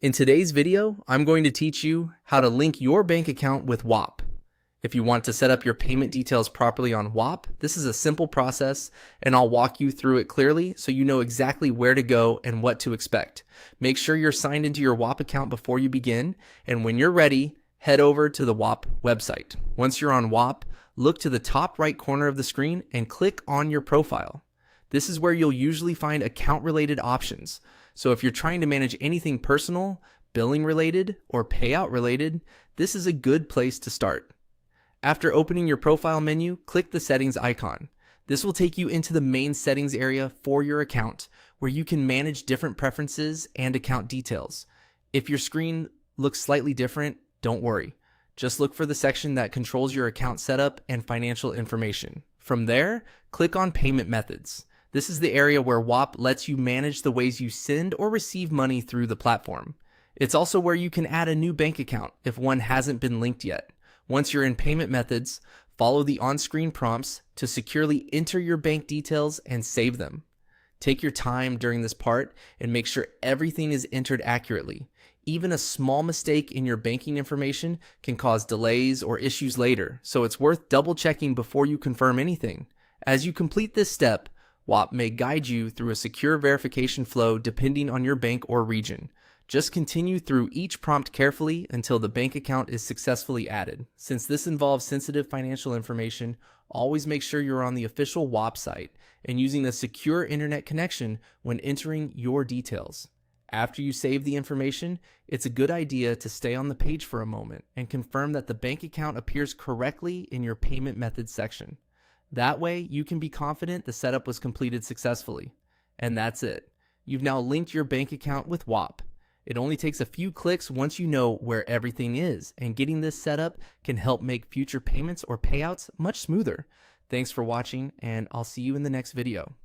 In today's video, I'm going to teach you how to link your bank account with Whop. If you want to set up your payment details properly on Whop, this is a simple process and I'll walk you through it clearly so you know exactly where to go and what to expect. Make sure you're signed into your Whop account before you begin, and when you're ready, head over to the Whop website. Once you're on Whop, look to the top right corner of the screen and click on your profile. This is where you'll usually find account-related options. So if you're trying to manage anything personal, billing related, or payout related, this is a good place to start. After opening your profile menu, click the settings icon. This will take you into the main settings area for your account, where you can manage different preferences and account details. If your screen looks slightly different, don't worry. Just look for the section that controls your account setup and financial information. From there, click on payment methods. This is the area where Whop lets you manage the ways you send or receive money through the platform. It's also where you can add a new bank account if one hasn't been linked yet. Once you're in payment methods, follow the on-screen prompts to securely enter your bank details and save them. Take your time during this part and make sure everything is entered accurately. Even a small mistake in your banking information can cause delays or issues later, so it's worth double-checking before you confirm anything. As you complete this step, Whop may guide you through a secure verification flow depending on your bank or region. Just continue through each prompt carefully until the bank account is successfully added. Since this involves sensitive financial information, always make sure you're on the official Whop site and using a secure internet connection when entering your details. After you save the information, it's a good idea to stay on the page for a moment and confirm that the bank account appears correctly in your payment methods section. That way, you can be confident the setup was completed successfully. And that's it. You've now linked your bank account with Whop. It only takes a few clicks once you know where everything is, and getting this set up can help make future payments or payouts much smoother. Thanks for watching, and I'll see you in the next video.